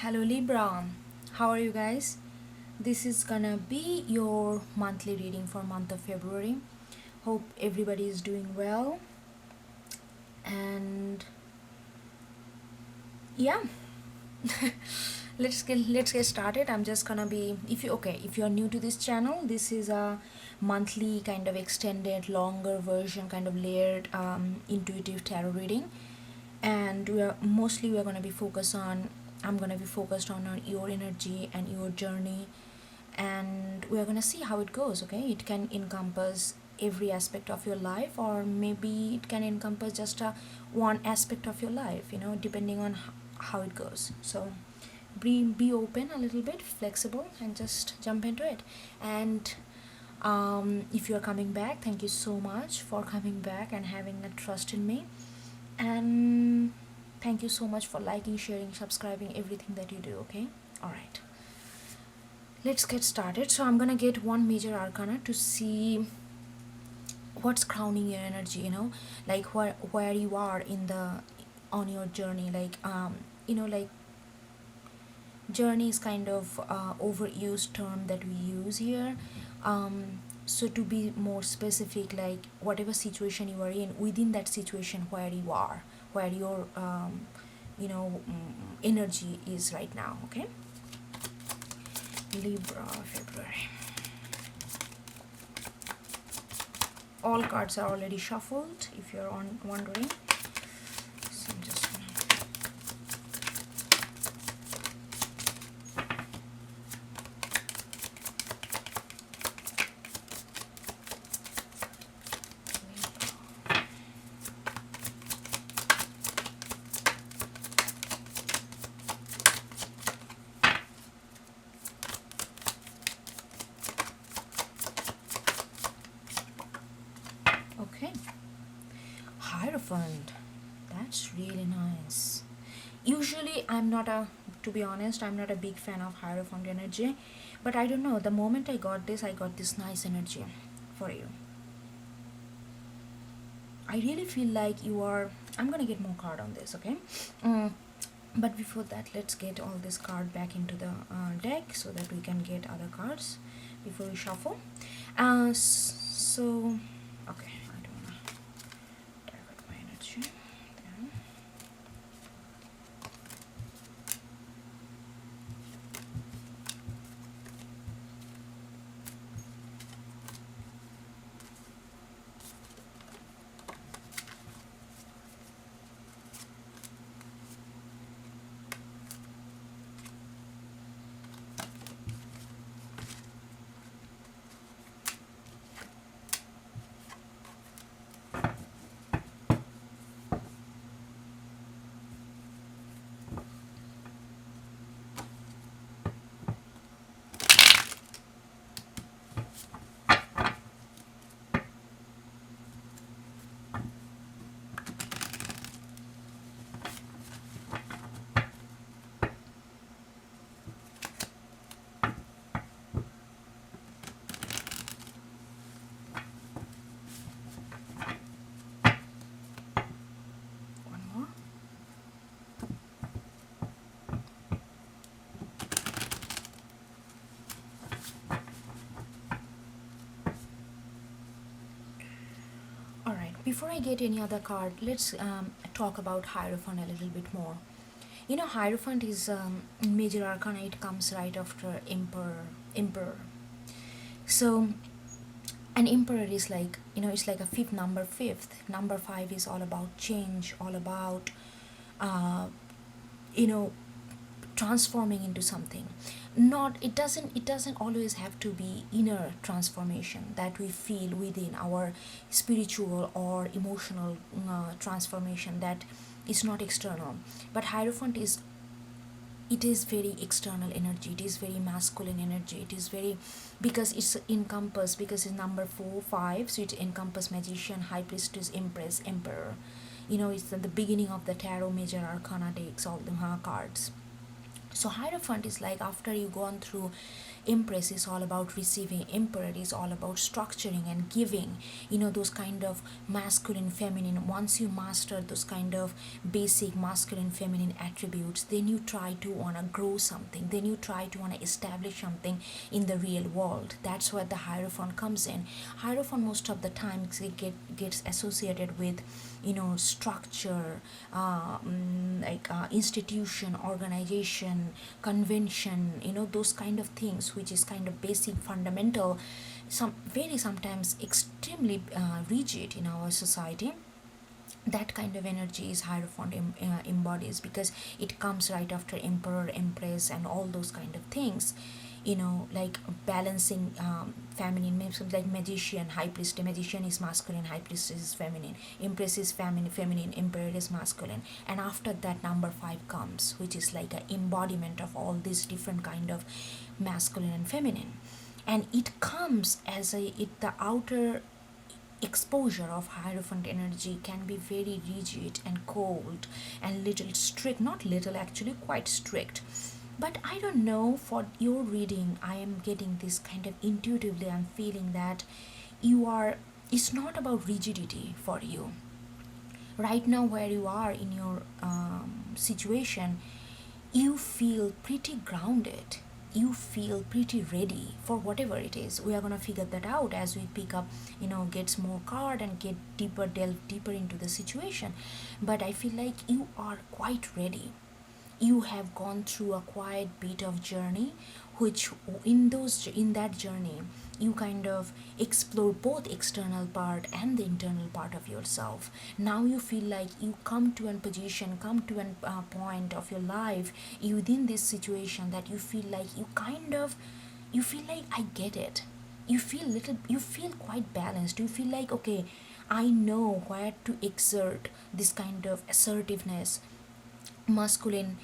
Hello Libra, how are you guys? This is gonna be your monthly reading for month of February. Hope everybody is doing well. And yeah, let's get started. I'm just gonna be if you're new to this channel, this is a monthly kind of extended longer version, kind of layered intuitive tarot reading. And we're going to be focused on I'm going to be focused on your energy and your journey, and we're going to see how it goes. Okay, it can encompass every aspect of your life, or maybe it can encompass just one aspect of your life, depending on how it goes. So be open a little bit, flexible, and just jump into it. And if you're coming back, thank you so much for coming back and having that trust in me. And thank you so much for liking, sharing, subscribing, everything that you do. Okay, all right, let's get started. So I'm gonna get one major arcana to see what's crowning your energy, like where you are in the on your journey. Like journey is kind of overused term that we use here. So to be more specific, like whatever situation you are in, within that situation, where you are, where your energy is right now. Okay, Libra February. All cards are already shuffled, if you're wondering. So I'm just gonna okay. Hierophant. That's really nice. Usually, to be honest, I'm not a big fan of Hierophant energy, but I don't know. The moment I got this nice energy for you. I really feel like you are. I'm gonna get more card on this, okay? But before that, let's get all this card back into the deck so that we can get other cards before we shuffle. So, okay, I don't wanna divert my energy. Yeah. One more. Alright, before I get any other card, let's talk about Hierophant a little bit more. Hierophant is major arcana. It comes right after Emperor. So an Emperor is like, it's like a fifth number. Number 5 is all about change, all about uh, you know transforming into something. Not it doesn't always have to be inner transformation that we feel within our spiritual or emotional transformation that is not external. But Hierophant is, it is very external energy, it is very masculine energy, it is very, because it's number 4 5, so it encompass magician, high priestess, empress, emperor. It's at the beginning of the tarot major arcana takes all the cards. So Hierophant is like after you've gone through Empress is all about receiving. Emperor is all about structuring and giving, those kind of masculine, feminine. Once you master those kind of basic masculine, feminine attributes, then you try to want to grow something, then you try to want to establish something in the real world. That's where the Hierophant comes in. Hierophant most of the time gets associated with structure, institution, organization, convention, those kind of things, which is kind of basic, fundamental, sometimes extremely rigid in our society. That kind of energy is Hierophant embodies, because it comes right after Emperor, Empress, and all those kind of things, like balancing feminine, like magician, high priest. Magician is masculine, high priest is feminine, Empress is feminine, Emperor is masculine. And after that, number 5 comes, which is like an embodiment of all these different kind of masculine and feminine. And it comes as the outer exposure of Hierophant energy can be very rigid and cold and little strict, not little, actually quite strict. But I don't know, for your reading, I am getting this kind of intuitively, I'm feeling that it's not about rigidity for you. Right now, where you are in your situation, you feel pretty grounded. You feel pretty ready for whatever it is. We are gonna figure that out as we pick up, gets more card and delve deeper into the situation. But I feel like you are quite ready. You have gone through a quite bit of journey, which in that journey you kind of explore both external part and the internal part of yourself. Now you feel like you come to a position, come to a point of your life, you within this situation, that you feel like you feel like I get it. You feel quite balanced. You feel like, okay, I know where to exert this kind of assertiveness, masculine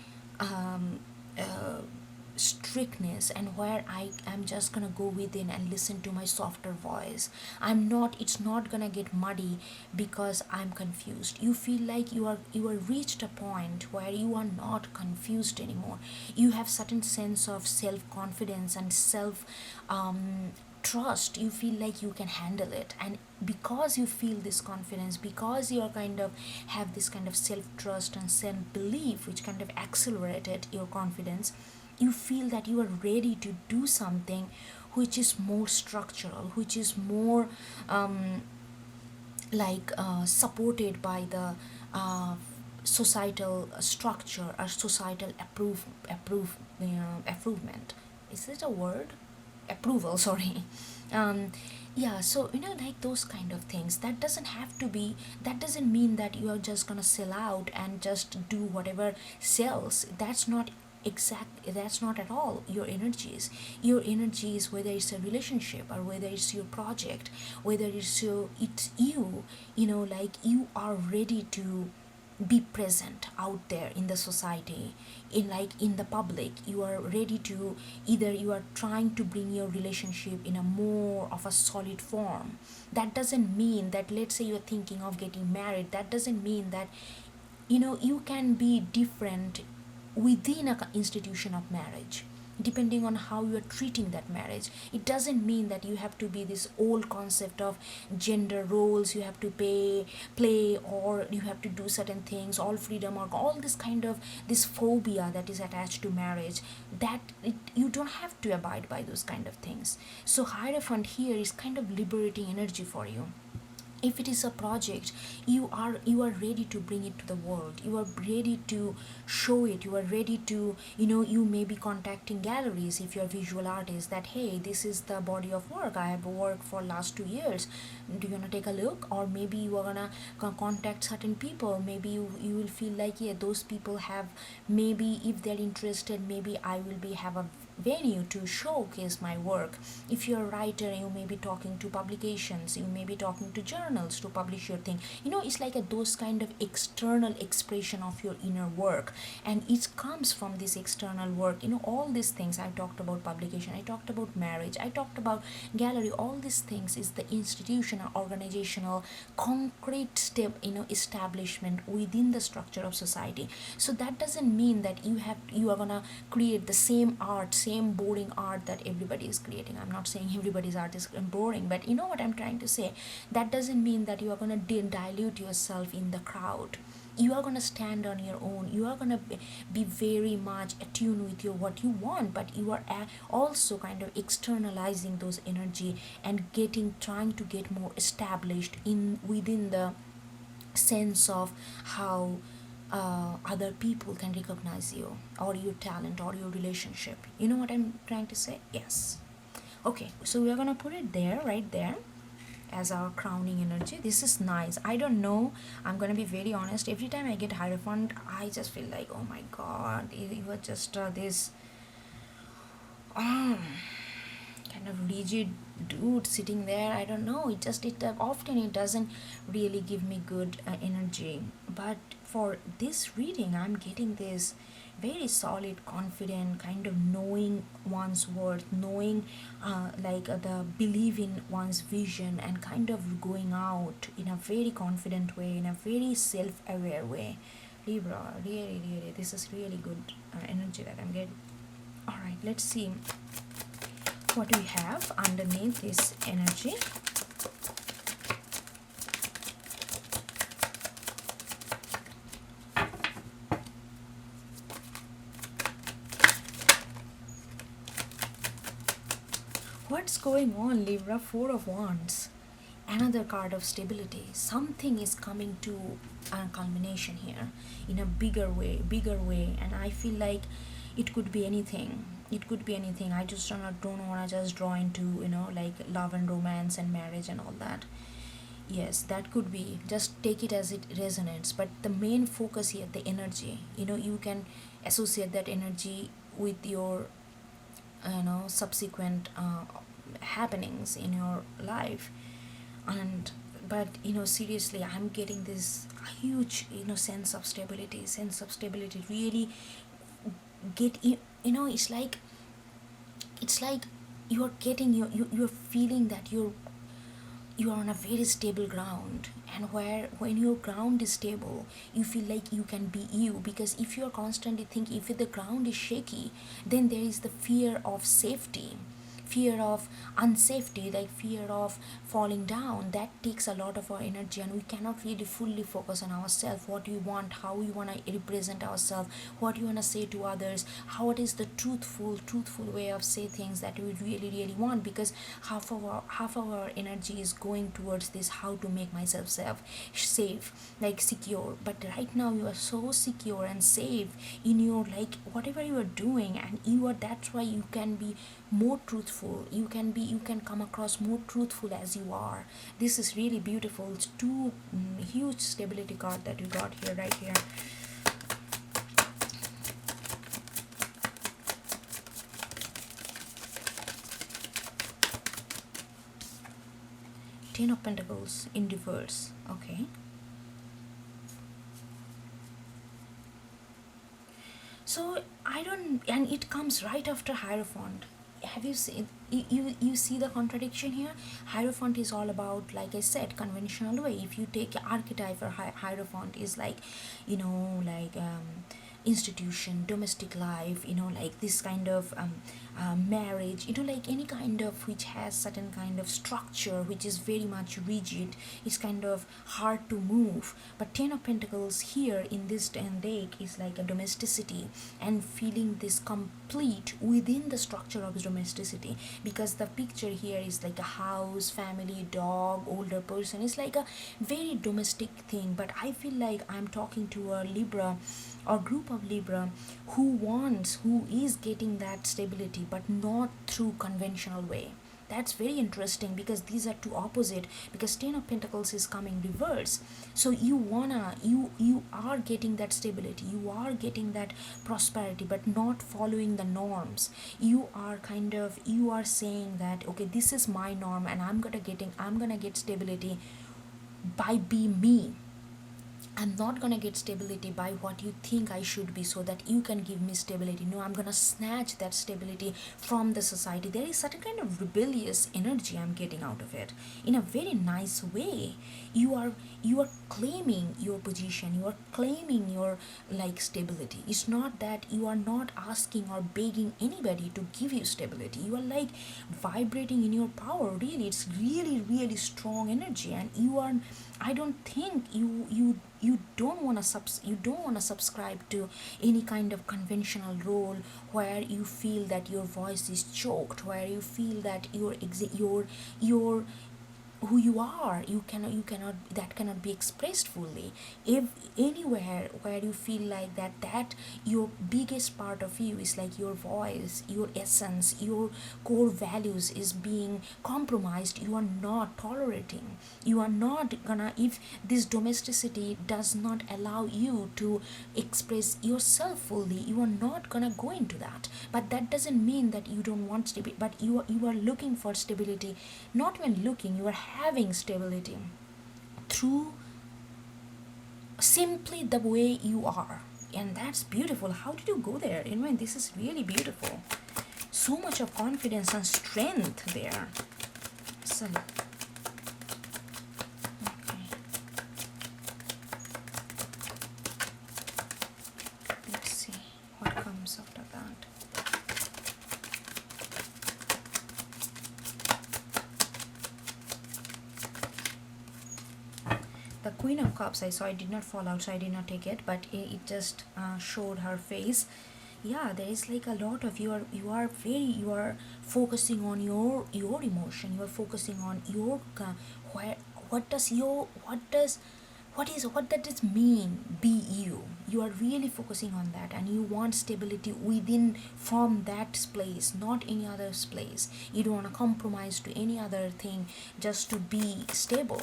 strictness, and where I am just gonna go within and listen to my softer voice. It's not gonna get muddy because I'm confused. You feel like you are reached a point where you are not confused anymore. You have certain sense of self-confidence and self trust. You feel like you can handle it, and because you feel this confidence, because you are kind of have this kind of self-trust and self-belief, which kind of accelerated your confidence, you feel that you are ready to do something which is more structural, which is more supported by the societal structure or societal approvement. Is it a word? Approval, sorry. Yeah, so like those kind of things, that doesn't mean that you are just gonna sell out and just do whatever sells. That's not at all your energies, whether it's a relationship or whether it's your project, whether it's like you are ready to be present out there in the society, in the public. You are ready to, either you are trying to bring your relationship in a more of a solid form. That doesn't mean that, let's say you're thinking of getting married, that doesn't mean that you can be different within an institution of marriage, depending on how you are treating that marriage. It doesn't mean that you have to be this old concept of gender roles, you have to play, or you have to do certain things, all freedom, or all this kind of this phobia that is attached to marriage. You don't have to abide by those kind of things. So Hierophant here is kind of liberating energy for you. If it is a project, you are ready to bring it to the world, you are ready to show it, you are ready to, you may be contacting galleries if you're a visual artist, that hey, this is the body of work I have worked for last 2 years, do you want to take a look? Or maybe you are gonna contact certain people. Maybe you will feel like, yeah, those people have, maybe if they're interested, maybe I will be have a venue to showcase my work. If you're a writer, you may be talking to publications, you may be talking to journals to publish your thing. It's like those kind of external expression of your inner work, and it comes from this external work. All these things I talked about, publication, I talked about marriage, I talked about gallery, all these things is the institutional, organizational, concrete step, establishment within the structure of society. So that doesn't mean that you are gonna create the same art, same boring art that everybody is creating. I'm not saying everybody's art is boring, but you know what I'm trying to say. That doesn't mean that you are going to dilute yourself in the crowd. You are going to stand on your own. You are going to be very much attuned with your what you want, but you are also kind of externalizing those energy and trying to get more established in within the sense of how other people can recognize you or your talent or your relationship. You know what I'm trying to say? Yes. Okay, so we're gonna put it there, right there, as our crowning energy. This is nice. I don't know, I'm gonna be very honest, every time I get Hierophant I just feel like, oh my god, you were just this kind of rigid dude sitting there. I don't know, it often it doesn't really give me good energy. But for this reading I'm getting this very solid, confident kind of knowing one's worth, knowing the believe in one's vision, and kind of going out in a very confident way, in a very self-aware way. Libra, really, this is really good energy that I'm getting. All right, let's see what we have underneath this energy. What's going on, Libra? Four of Wands. Another card of stability. Something is coming to a culmination here in a bigger way, and I feel like it could be anything. I just don't want to just draw into, like love and romance and marriage and all that. Yes, that could be. Just take it as it resonates. But the main focus here, the energy. You can associate that energy with your, subsequent happenings in your life. And but seriously, I'm getting this huge sense of stability. Really get it's like you're getting you're feeling that you are on a very stable ground, and when your ground is stable you feel like you can be you. Because if you're constantly thinking, if the ground is shaky, then there is the fear of safety, fear of unsafety, like fear of falling down. That takes a lot of our energy, and we cannot really fully focus on ourselves, what we want, how we want to represent ourselves, what you want to say to others, how it is the truthful way of say things that we really want. Because half of our energy is going towards this, how to make myself safe, like secure. But right now you are so secure and safe in your, like, whatever you are doing, and that's why you can be more truthful. You can come across more truthful as you are. This is really beautiful. It's two huge stability card that you got here, right here. Ten of Pentacles in reverse. Okay. So and it comes right after Hierophant. Have you seen, you see the contradiction here? Hierophant is all about, like I said, conventional way. If you take archetype for Hierophant is like, institution, domestic life, like this kind of marriage, like any kind of which has certain kind of structure, which is very much rigid. It's kind of hard to move. But Ten of Pentacles here in this deck is like a domesticity, and feeling this complete within the structure of domesticity. Because the picture here is like a house, family, dog, older person. It's like a very domestic thing. But I feel like I'm talking to a Libra or group of Libra who is getting that stability, but not through conventional way. That's very interesting, because these are two opposite. Because Ten of Pentacles is coming reverse. So you are getting that stability, you are getting that prosperity, but not following the norms. You are saying that, okay, this is my norm, and I'm gonna get stability by being me. I'm not gonna get stability by what you think I should be so that you can give me stability. No, I'm gonna snatch that stability from the society. There is certain kind of rebellious energy I'm getting out of it in a very nice way. You are claiming your position, you are claiming your like stability. It's not that you are not asking or begging anybody to give you stability. You are like vibrating in your power. Really, it's really, really strong energy, and you are, I don't think you don't want to subscribe to any kind of conventional role where you feel that your voice is choked, where you feel that your who you are, you cannot, that cannot be expressed fully. If anywhere where you feel like that your biggest part of you is like your voice, your essence, your core values is being compromised, you are not tolerating, you are not gonna, if this domesticity does not allow you to express yourself fully, you are not gonna go into that. But that doesn't mean that you don't want stability, but you are looking for stability. Not when looking, you are having stability through simply the way you are. And that's beautiful. How did you go there? This is really beautiful. So much of confidence and strength there. So, okay. Let's see what comes after that. The Queen of Cups I saw, it did not fall out, so I did not take it, but it just showed her face. Yeah, there is like a lot of, you are focusing on your emotion, you are focusing on your where, what does your what does it mean be you. You are really focusing on that, and you want stability within, from that place, not any other place. You don't want to compromise to any other thing just to be stable,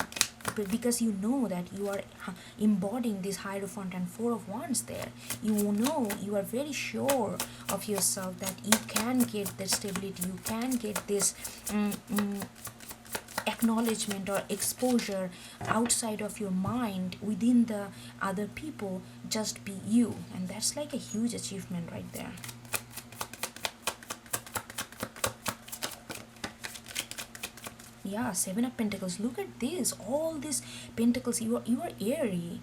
because you know that you are embodying this Hierophant and Four of Wands there. You know, you are very sure of yourself that you can get the stability, you can get this acknowledgement or exposure outside of your mind, within the other people. Just be you, and that's like a huge achievement right there. Yeah, Seven of Pentacles. Look at this, all these pentacles. You are airy,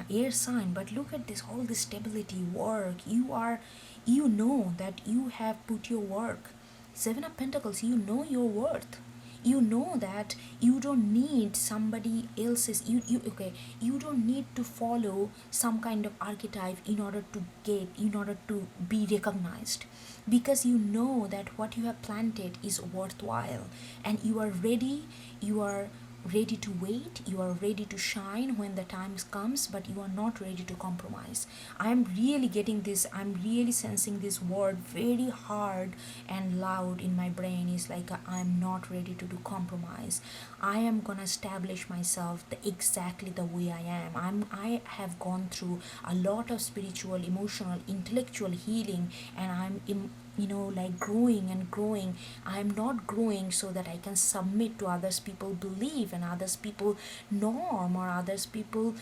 air sign, but look at this, all this stability, work. You know that you have put your work. Seven of Pentacles, you know your worth. You know that you don't need somebody else's, you don't need to follow some kind of archetype in order to be recognized, because you know that what you have planted is worthwhile, and you are ready to wait, you are ready to shine when the time comes, but you are not ready to compromise. I'm really getting this, I'm really sensing this word very hard and loud in my brain, is like I'm not ready to do compromise. I am gonna establish myself exactly the way I am. I have gone through a lot of spiritual, emotional, intellectual healing, and I'm like growing and growing. I'm not growing so that I can submit to others people belief and others people norm or others people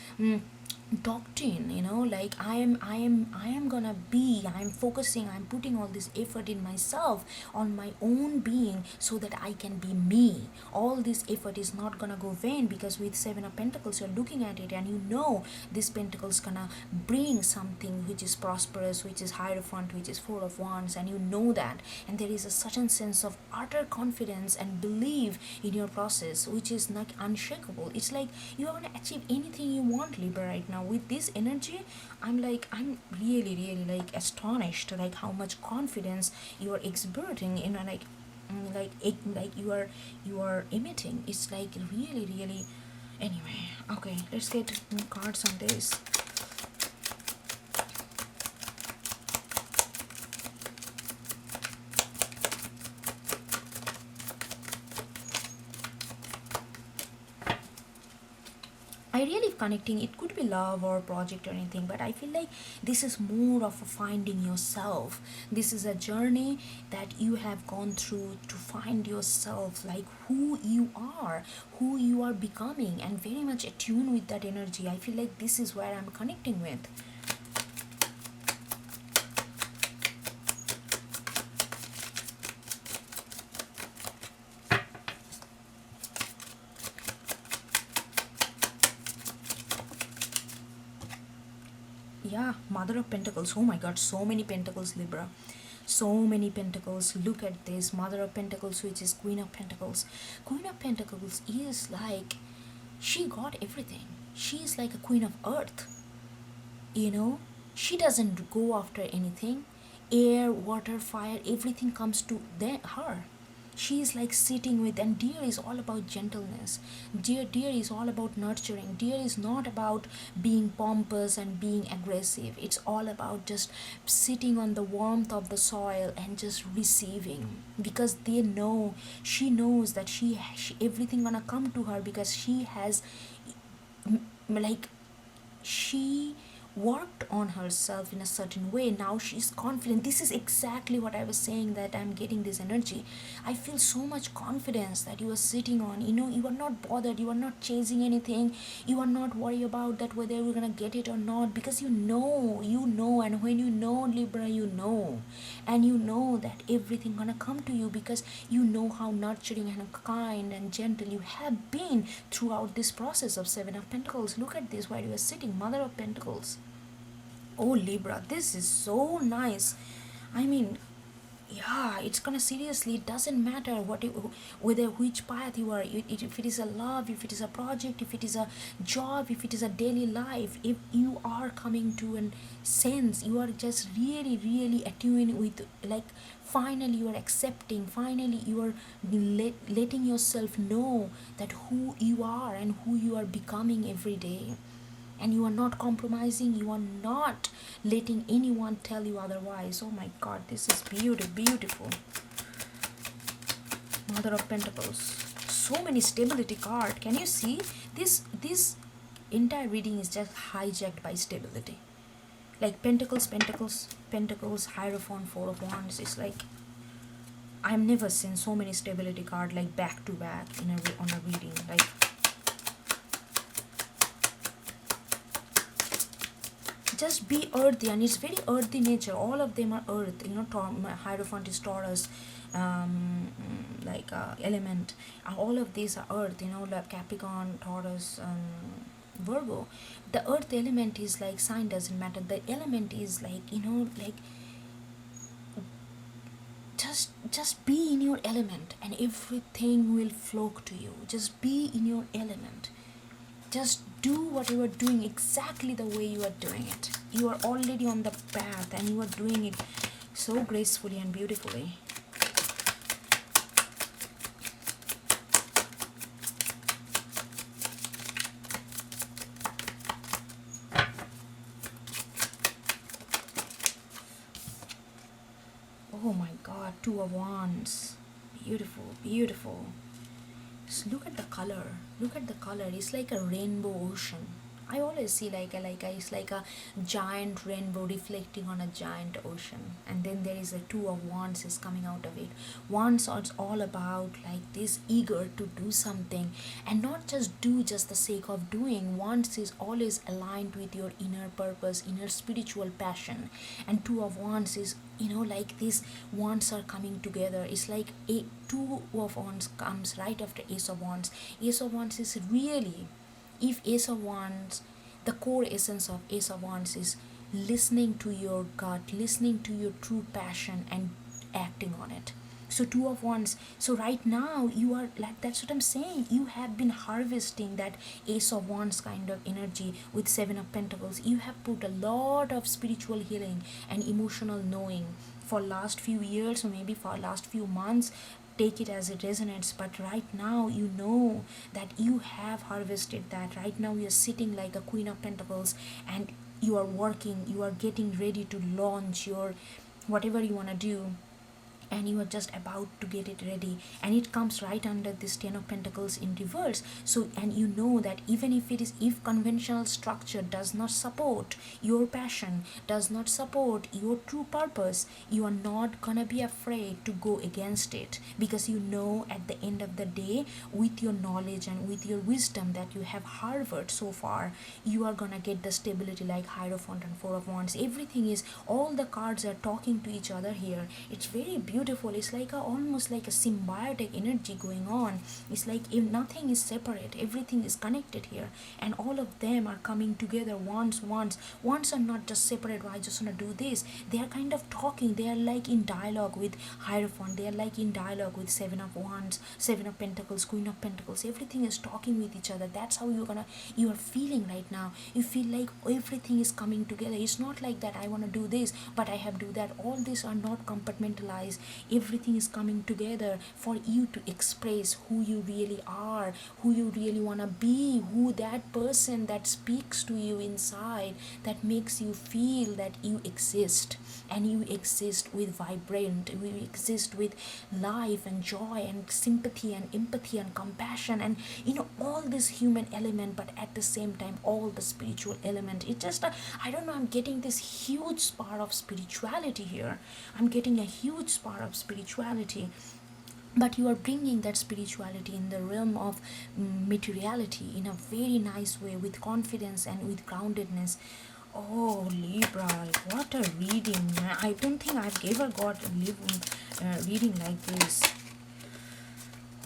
doctrine. Like I am gonna be, I'm focusing, I'm putting all this effort in myself, on my own being, so that I can be me. All this effort is not gonna go vain, because with Seven of Pentacles you're looking at it, and you know this pentacle's gonna bring something which is prosperous, which is Hierophant, which is Four of Wands, and you know that, and there is a certain sense of utter confidence and belief in your process, which is not unshakable. It's like you are gonna achieve anything you want, Libra, right now. With this energy, I'm really, really like astonished, like how much confidence you are exerting, like you are emitting. It's like really, really. Anyway, okay, let's get cards on this. I really connecting. It could be love or project or anything, but I feel like this is more of a finding yourself. This is a journey that you have gone through to find yourself, like who you are becoming, and very much attuned with that energy. I feel like this is where I'm connecting with. Yeah, Mother of Pentacles. Oh my god, so many pentacles, Libra. So many pentacles. Look at this. Mother of Pentacles, which is Queen of Pentacles. Queen of Pentacles is like, she got everything. She is like a queen of earth. You know, she doesn't go after anything. Air, water, fire, everything comes to her. She is like sitting with, and deer is all about gentleness. Deer is all about nurturing. Deer is not about being pompous and being aggressive. It's all about just sitting on the warmth of the soil and just receiving, because they know, she knows that she everything gonna come to her, because she has like, she worked on herself in a certain way. Now she's confident. This is exactly what I was saying, that I'm getting this energy. I feel so much confidence that you are sitting on. You know, you are not bothered, you are not chasing anything, you are not worried about that whether you're gonna get it or not, because you know, and when you know, Libra, you know, and you know that everything gonna come to you, because you know how nurturing and kind and gentle you have been throughout this process of Seven of Pentacles. Look at this, where you are sitting, Mother of Pentacles. Oh, Libra, this is so nice. I mean, yeah, it's gonna, seriously, it doesn't matter whether which path you are, if it is a love, if it is a project, if it is a job, if it is a daily life, if you are coming to an sense, you are just really really attuned with, like, finally you are accepting, finally you are letting yourself know that who you are and who you are becoming every day, and you are not compromising, you are not letting anyone tell you otherwise. Oh my god, this is beautiful. Mother of Pentacles. So many stability card. Can you see this entire reading is just hijacked by stability, like pentacles, hierophant, four of wands. It's like, I've never seen so many stability card like back to back on a reading. Like, just be earthy, and it's very earthy nature. All of them are earth. You know, hierophant is Taurus, element. All of these are earth. You know, like Capricorn, Taurus, Virgo. The earth element is like, sign doesn't matter. The element is like, you know, like, just be in your element and everything will flock to you. Just be in your element. Just do what you are doing exactly the way you are doing it. You are already on the path and you are doing it so gracefully and beautifully. Oh my god, Two of Wands. Beautiful. Just look at the color. It's like a rainbow ocean. I always see it's like a giant rainbow reflecting on a giant ocean, and then there is a Two of Wands is coming out of it. Wands are all about like this, eager to do something, and not just do just the sake of doing. Wands is always aligned with your inner purpose, inner spiritual passion, and Two of Wands is, you know, like these wands are coming together. It's like a Two of Wands comes right after Ace of Wands. Ace of Wands is really, if Ace of Wands, the core essence of Ace of Wands is listening to your gut, listening to your true passion and acting on it. So Two of Wands, so right now you are like, that's what I'm saying, you have been harvesting that Ace of Wands kind of energy with Seven of Pentacles. You have put a lot of spiritual healing and emotional knowing for last few years, or maybe for last few months. Take it as it resonates, but right now you know that you have harvested that. Right now you're sitting like a Queen of Pentacles, and you are working, you are getting ready to launch your whatever you want to do, and you are just about to get it ready, and it comes right under this 10 of Pentacles in reverse. So, and you know that even if conventional structure does not support your passion, does not support your true purpose, you are not gonna be afraid to go against it, because you know at the end of the day, with your knowledge and with your wisdom that you have harbored so far, you are gonna get the stability like Hierophant and Four of Wands. Everything is, all the cards are talking to each other here. It's very beautiful. It's like almost like a symbiotic energy going on. It's like if nothing is separate, everything is connected here, and all of them are coming together. Wands are not just separate. I just want to do this. They are kind of talking. They are like in dialogue with Hierophant. They are like in dialogue with Seven of Wands, Seven of Pentacles, Queen of Pentacles. Everything is talking with each other. That's how you are feeling right now. You feel like everything is coming together. It's not like that I want to do this but I have to do that. All these are not compartmentalized. Everything is coming together for you to express who you really are, who you really want to be, who that person that speaks to you inside, that makes you feel that you exist, and you exist with vibrant, you exist with life and joy and sympathy and empathy and compassion, and all this human element, but at the same time all the spiritual element. It just I don't know, I'm getting this huge spark of spirituality here. I'm getting a huge spark of spirituality, but you are bringing that spirituality in the realm of materiality in a very nice way, with confidence and with groundedness. Oh, Libra, what a reading. I don't think I've ever got a reading like this.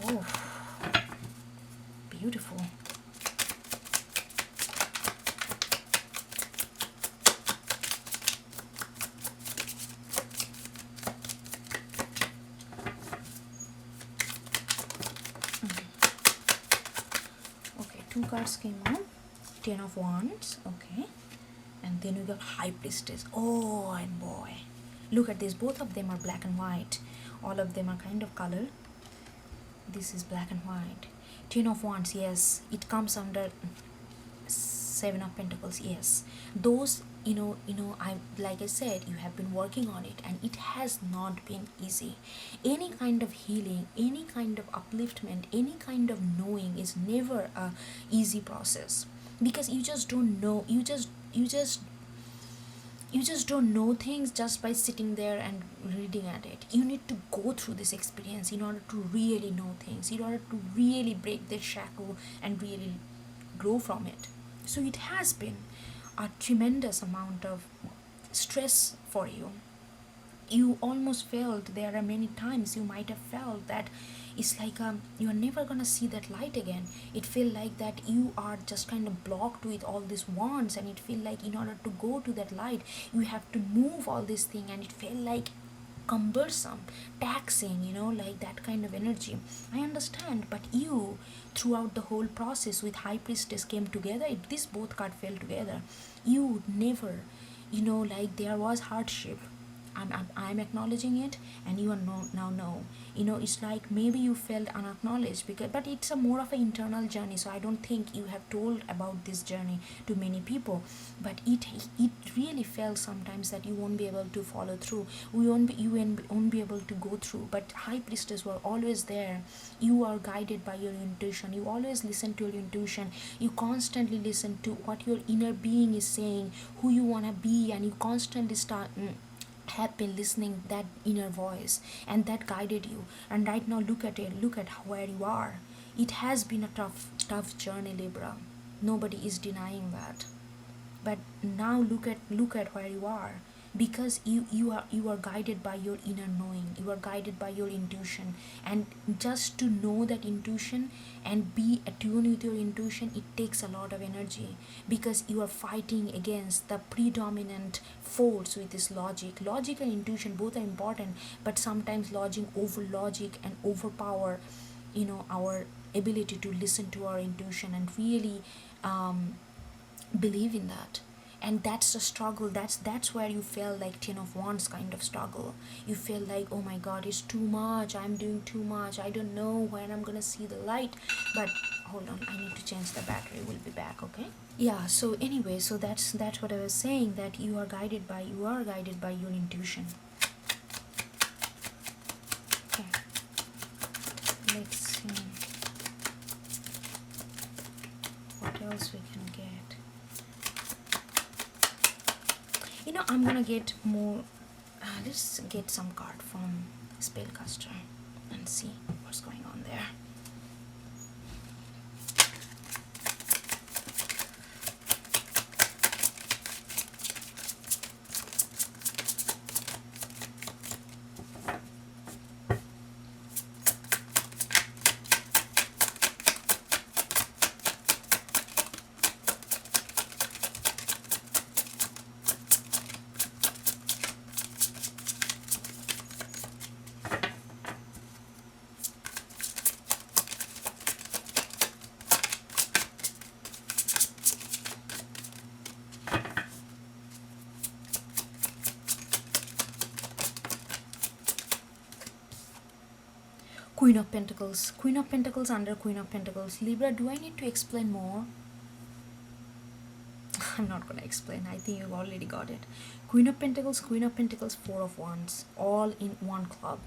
Oh, beautiful. Okay, two cards came out. 10 of Wands, okay. And then we got High Priestess. Oh, and boy, look at this. Both of them are black and white. All of them are kind of color. This is black and white. 10 of Wands, yes, it comes under Seven of Pentacles. Yes, those, I, like I said, you have been working on it, and it has not been easy. Any kind of healing, any kind of upliftment, any kind of knowing is never a easy process, because you just don't know. You just don't know things just by sitting there and reading at it. You need to go through this experience in order to really know things, in order to really break the shackle and really grow from it. So it has been a tremendous amount of stress for you. You almost felt, there are many times you might have felt that it's like you're never gonna see that light again. It feel like that you are just kind of blocked with all these wands, and it feel like in order to go to that light you have to move all this thing, and it felt like cumbersome, taxing, like that kind of energy. I understand, but you, throughout the whole process with High Priestess came together, this both card fell together. You never, like there was hardship. I'm acknowledging it, and you are now know. It's like maybe you felt unacknowledged, but it's a more of an internal journey. So I don't think you have told about this journey to many people, but it really felt sometimes that you won't be able to follow through. You won't be able to go through. But High Priestess were always there. You are guided by your intuition. You always listen to your intuition. You constantly listen to what your inner being is saying, who you wanna be, and you constantly have been listening that inner voice, and that guided you. And right now look at it, look at where you are. It has been a tough journey, Libra. Nobody is denying that. But now look at where you are, because you are guided by your inner knowing. You are guided by your intuition, and just to know that intuition and be attuned with your intuition, it takes a lot of energy, because you are fighting against the predominant force with this logic and intuition. Both are important, but sometimes logic and overpower our ability to listen to our intuition and really believe in that. And that's the struggle. That's where you feel like 10 of Wands kind of struggle. You feel like, oh my god, it's too much, I'm doing too much, I don't know when I'm gonna see the light. But hold on, I need to change the battery. We'll be back, okay? Yeah, so anyway, so that's what I was saying, that you are guided by your intuition. I'm gonna get more. Let's get some card from Spellcaster and see what's going on there. Queen of Pentacles. Queen of Pentacles under Queen of Pentacles. Libra, do I need to explain more? I'm not going to explain. I think you've already got it. Queen of Pentacles, Four of Wands. All in one club.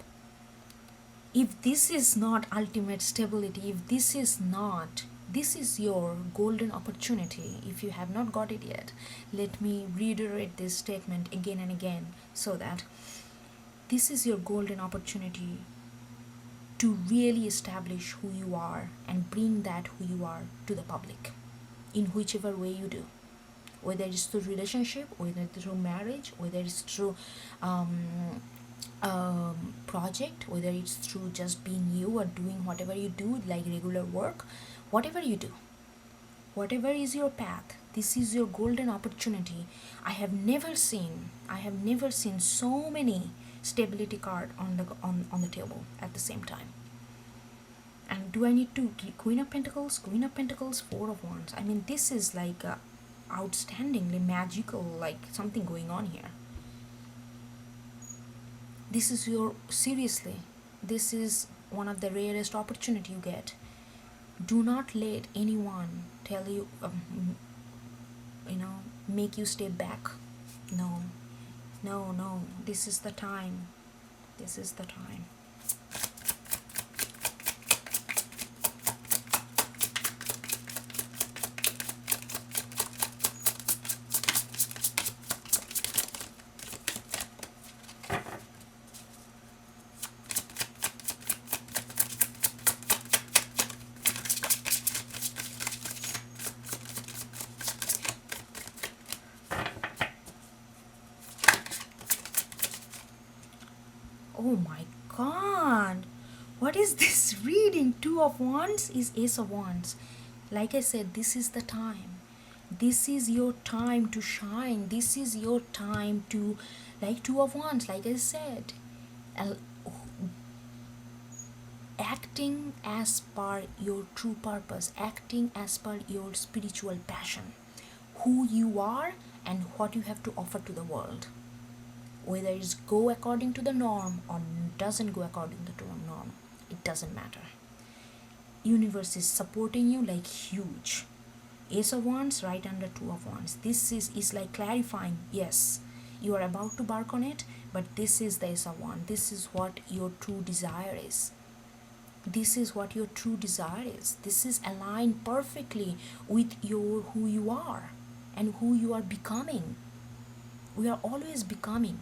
If this is not ultimate stability, if this is not, this is your golden opportunity. If you have not got it yet, let me reiterate this statement again and again, so that this is your golden opportunity to really establish who you are and bring that who you are to the public in whichever way you do, whether it's through relationship, whether it's through marriage, whether it's through project, whether it's through just being you or doing whatever you do, like regular work, whatever you do, whatever is your path, this is your golden opportunity. I have never seen so many stability card on the table at the same time. And do I need to Queen of Pentacles, Four of Wands? I mean, this is like outstandingly magical, like something going on here. This is this is one of the rarest opportunity you get. Do not let anyone tell you, make you stay back. No, this is the time. Oh my god, what is this reading? Two of Wands is Ace of Wands. Like I said, this is the time. This is your time to shine. This is your time to, like Two of Wands, like I said, acting as per your true purpose, acting as per your spiritual passion, who you are and what you have to offer to the world. Whether it's go according to the norm or doesn't go according to the norm, it doesn't matter. Universe is supporting you like huge. Ace of Wands right under Two of Wands. This is like clarifying, yes, you are about to bark on it, but this is the Ace of Wands. This is what your true desire is. This is what your true desire is. This is aligned perfectly with your who you are and who you are becoming. We are always becoming,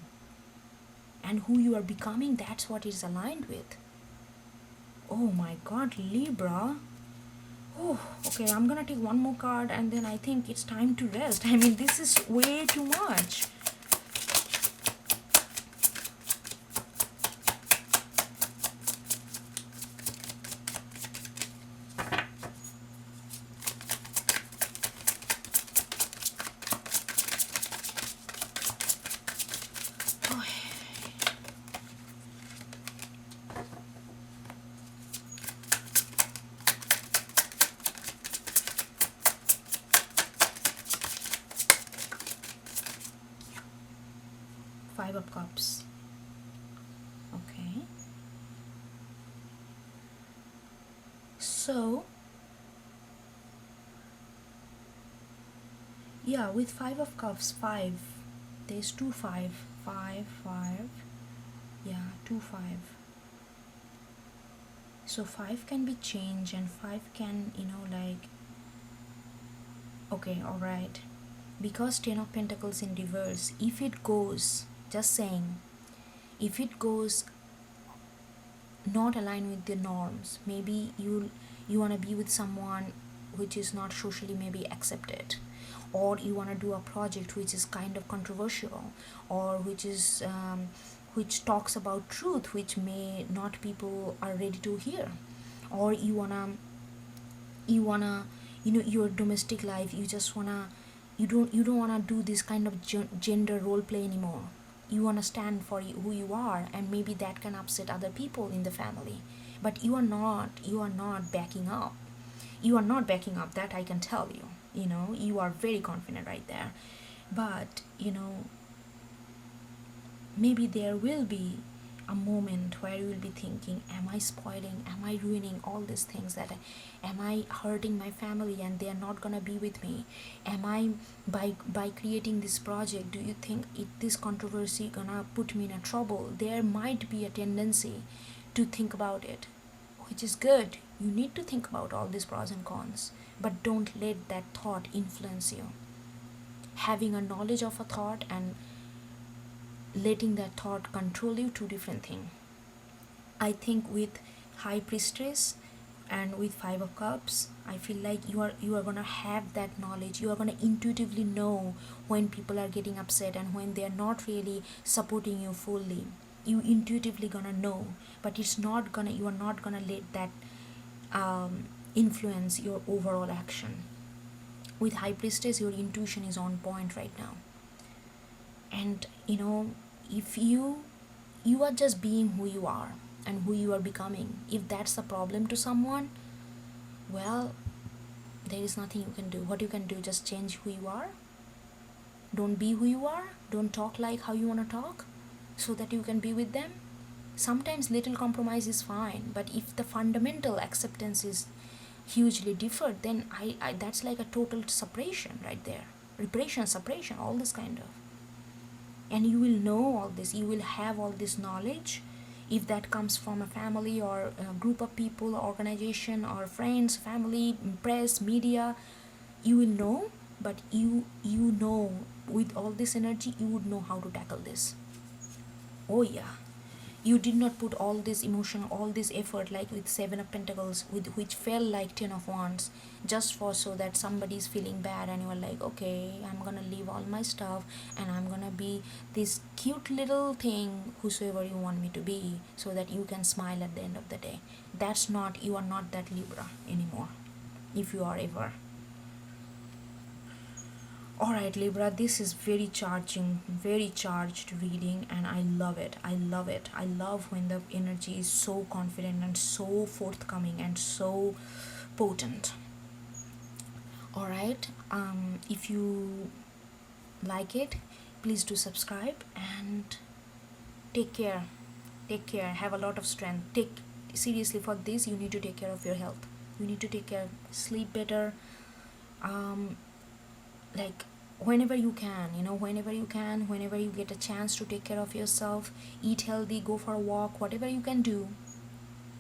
and who you are becoming, that's what is aligned with. Oh my god, Libra. Oh, okay, I'm gonna take one more card and then I think it's time to rest. I mean, this is way too much. Five of Cups. Okay. So, yeah, with Five of Cups, five. There's two five. Five. Yeah, 2 5. So 5 can be changed and 5 can, like, okay, alright. because 10 of Pentacles in reverse, if it goes, just saying, if it goes not aligned with the norms, maybe you want to be with someone which is not socially maybe accepted, or you want to do a project which is kind of controversial, or which talks about truth which may not people are ready to hear, or you wanna your domestic life, you just wanna you don't wanna do this kind of gender role play anymore. You wanna stand for who you are, and maybe that can upset other people in the family, but you are not backing up. You are not backing up, that I can tell you. You are very confident right there. But maybe there will be a moment where you will be thinking, am I spoiling, am I ruining all these things, am I hurting my family and they are not gonna be with me? Am I, by creating this project, do you think this controversy gonna put me in a trouble? There might be a tendency to think about it, which is good. You need to think about all these pros and cons, but don't let that thought influence you. Having a knowledge of a thought and letting that thought control you, two different things. I think with High Priestess and with Five of Cups, I feel like you are gonna have that knowledge. You are gonna intuitively know when people are getting upset and when they are not really supporting you fully. You intuitively gonna know, but you are not gonna let that influence your overall action. With High Priestess, your intuition is on point right now, and if you are just being who you are and who you are becoming. If that's a problem to someone, well, there is nothing you can do. What you can do, just change who you are. Don't be who you are. Don't talk like how you want to talk, so that you can be with them. Sometimes little compromise is fine, but if the fundamental acceptance is hugely different, then I that's like a total separation right there. Reparation, separation, all this kind of. And you will know all this, you will have all this knowledge. If that comes from a family or a group of people, organization, or friends, family, press, media, you will know. But you know, with all this energy, you would know how to tackle this. Oh yeah, you did not put all this emotion, all this effort, like with Seven of Pentacles, which felt like 10 of Wands, just for so that somebody's feeling bad, and you are like, okay, I'm gonna leave all my stuff and I'm gonna be this cute little thing, whosoever you want me to be, so that you can smile at the end of the day. You are not that Libra anymore, if you are ever. Alright, Libra, this is very charged reading, and I love it. I love it. I love when the energy is so confident and so forthcoming and so potent. Alright, if you like it, please do subscribe and take care. Take care. Have a lot of strength. Seriously, for this, you need to take care of your health. You need to take care, sleep better. Like whenever you can, whenever you get a chance to take care of yourself, eat healthy, go for a walk, whatever you can do.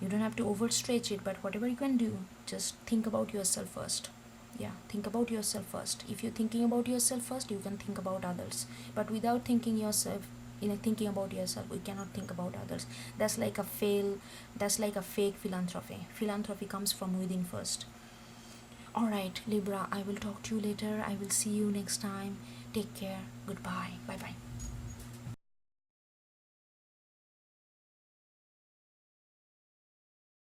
You don't have to overstretch it, but whatever you can do, just think about yourself first. Yeah, think about yourself first. If you're thinking about yourself first, you can think about others. But without thinking about yourself, we cannot think about others. That's like a fake philanthropy. Philanthropy comes from within first. Alright, Libra, I will talk to you later. I will see you next time. Take care. Goodbye. Bye bye.